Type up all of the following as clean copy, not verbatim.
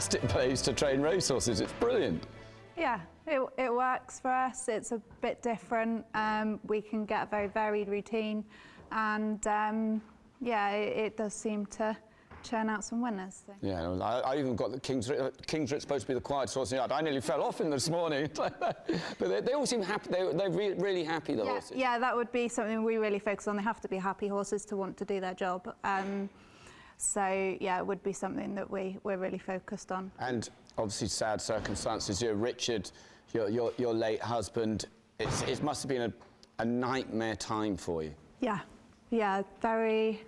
fantastic place to train racehorses. It's brilliant. Yeah, it works for us. It's a bit different. We can get a very varied routine, and yeah, it does seem to churn out some winners. So. Yeah, I even got the Kingsrit's supposed to be the quietest horse in the yard. I nearly fell off in this morning. But they all seem happy. They're really happy, the horses. Yeah, that would be something we really focus on. They have to be happy horses to want to do their job. So yeah, it would be something that we're really focused on. And obviously sad circumstances. Richard, your late husband, it must have been a nightmare time for you. Yeah, very.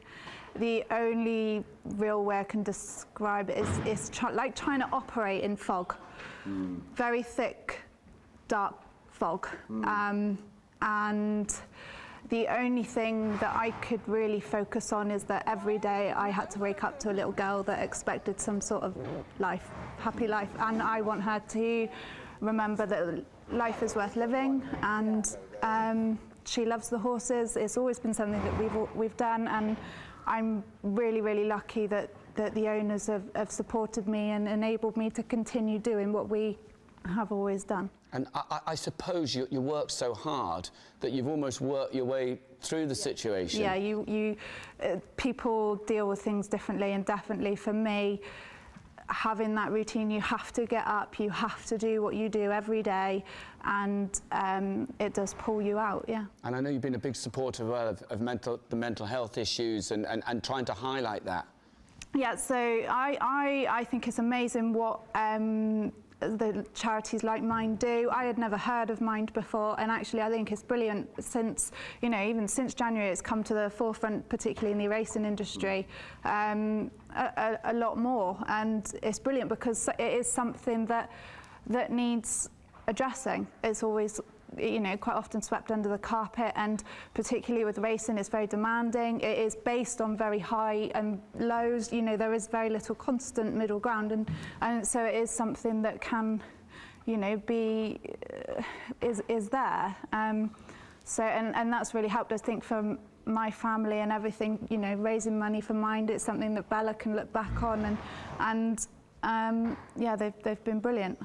The only real way I can describe it is like trying to operate in fog. Very thick, dark fog. And the only thing that I could really focus on is that every day I had to wake up to a little girl that expected some sort of life, happy life, and I want her to remember that life is worth living, and she loves the horses. It's always been something that we've done, and I'm really lucky that the owners have supported me and enabled me to continue doing what we have always done. And I suppose you worked so hard that you've almost worked your way through the situation. Yeah, people deal with things differently, and definitely for me, having that routine, you have to get up, you have to do what you do every day, and it does pull you out, yeah. And I know you've been a big supporter of the mental health issues and trying to highlight that. Yeah, so I think it's amazing what the charities like Mind do. I had never heard of Mind before, and actually I think it's brilliant since, you know, even since January it's come to the forefront, particularly in the racing industry, a lot more, and it's brilliant because it is something that needs addressing. It's always, you know, quite often swept under the carpet, and particularly with racing, it's very demanding. It is based on very high and lows. You know, there is very little constant middle ground, and so it is something that can, you know, be is there. So and that's really helped, I think, for my family and everything. You know, raising money for Mind, it's something that Bella can look back on, and yeah, they've been brilliant.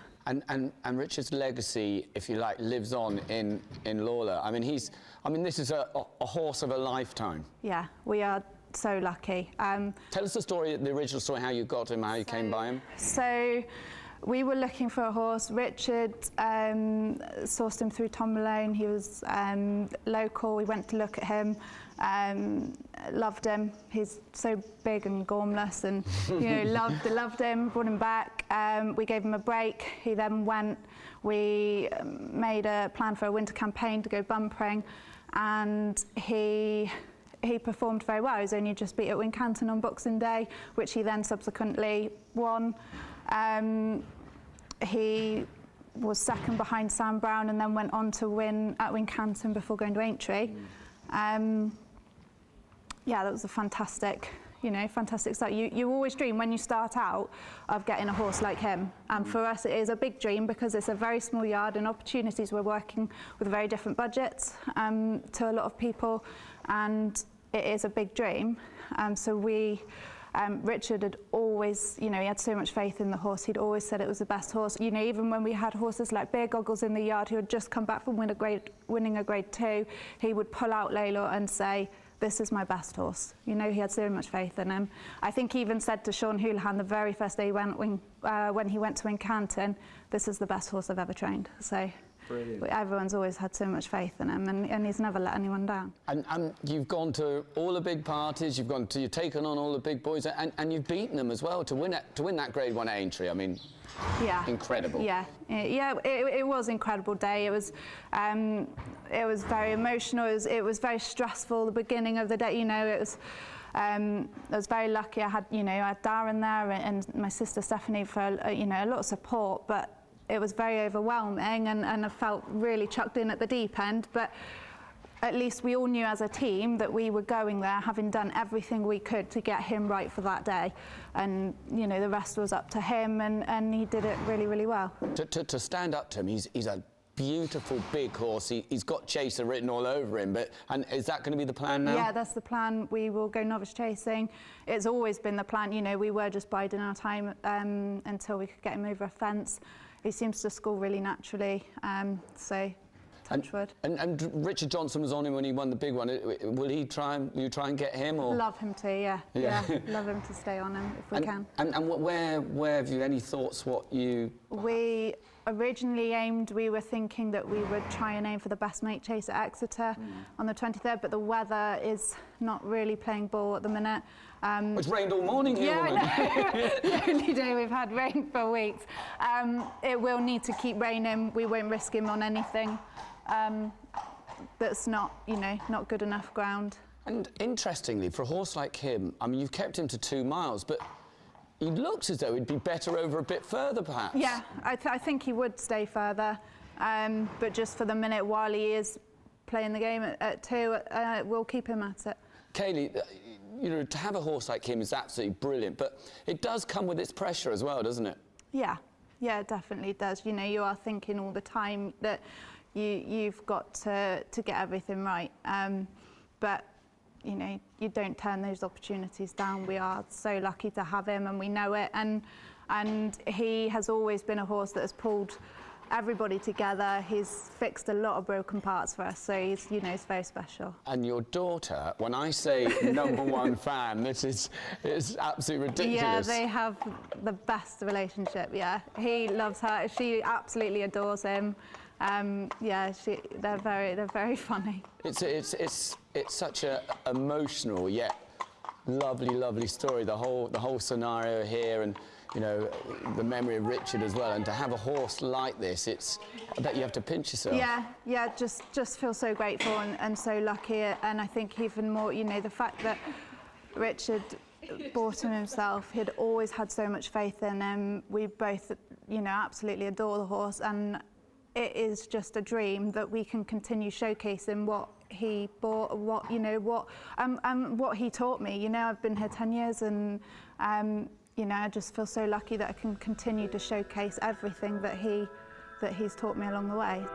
And Richard's legacy, if you like, lives on in Lalor. I mean, this is a horse of a lifetime. Yeah, we are so lucky. Tell us the story, the original story, how you got him, how you came by him. So we were looking for a horse. Richard sourced him through Tom Malone. He was local. We went to look at him. Loved him. He's so big and gormless, and you know, loved him. Brought him back. We gave him a break. He then went. We made a plan for a winter campaign to go bumpering, and he performed very well. He was only just beat at Wincanton on Boxing Day, which he then subsequently won. He was second behind Sam Brown, and then went on to win at Wincanton before going to Aintree. Yeah, that was a fantastic, you know, fantastic start. You always dream when you start out of getting a horse like him. And for us, it is a big dream because it's a very small yard and opportunities. We're working with very different budgets to a lot of people, and it is a big dream. So Richard had always, you know, he had so much faith in the horse. He'd always said it was the best horse. You know, even when we had horses like Beer Goggles in the yard who had just come back from winning a grade 2, he would pull out Lalor and say, "This is my best horse." You know, he had so much faith in him. I think he even said to Sean Houlihan the very first day he went when he went to Wincanton, "This is the best horse I've ever trained." So brilliant. Everyone's always had so much faith in him, and he's never let anyone down. And you've gone to all the big parties, you've taken on all the big boys, and you've beaten them as well to win that Grade 1 Aintree. I mean, yeah, incredible. Yeah, it was an incredible day. It was very emotional. It was very stressful. The beginning of the day, you know, I was very lucky. I had Darren there and my sister Stephanie for a lot of support, but it was very overwhelming, and I felt really chucked in at the deep end. But at least we all knew as a team that we were going there, having done everything we could to get him right for that day. And you know, the rest was up to him, and he did it really, really well. To stand up to him, he's a beautiful big horse. He's got Chaser written all over him, and is that going to be the plan now? Yeah, that's the plan. We will go novice chasing. It's always been the plan. You know, we were just biding our time until we could get him over a fence. He seems to school really naturally, so touch wood. And Richard Johnson was on him when he won the big one. Will you try and get him? Or? Love him to, yeah. Love him to stay on him if we can. And where have you any thoughts? What you? We originally we were thinking that we would try and aim for the best mate chase at Exeter on the 23rd, but the weather is not really playing ball at the minute. It's rained all morning here. Yeah, I know. The only day we've had rain for weeks. It will need to keep raining. We won't risk him on anything that's not, you know, not good enough ground. And interestingly, for a horse like him, I mean, you've kept him to 2 miles, but he looks as though he'd be better over a bit further, perhaps. Yeah, I think he would stay further, but just for the minute while he is playing the game at 2, we'll keep him at it. Kayley, you know, to have a horse like him is absolutely brilliant, but it does come with its pressure as well, doesn't it? Yeah, it definitely does. You know, you are thinking all the time that you've got to get everything right, but you know, you don't turn those opportunities down. We are so lucky to have him, and we know it. And he has always been a horse that has pulled everybody together. He's fixed a lot of broken parts for us, so he's, you know, he's very special. And your daughter, when I say #1 fan, it's absolutely ridiculous. Yeah, they have the best relationship. Yeah, he loves her. She absolutely adores him. Yeah, they're very funny. It's such a emotional yet lovely story. The whole scenario here, and you know, the memory of Richard as well. And to have a horse like this, I bet you have to pinch yourself. Yeah, just feel so grateful and so lucky. And I think even more, you know, the fact that Richard bought him himself. He'd always had so much faith in him. We both, you know, absolutely adore the horse, and it is just a dream that we can continue showcasing what he bought, what he taught me. You know, I've been here 10 years, and you know, I just feel so lucky that I can continue to showcase everything that he's taught me along the way.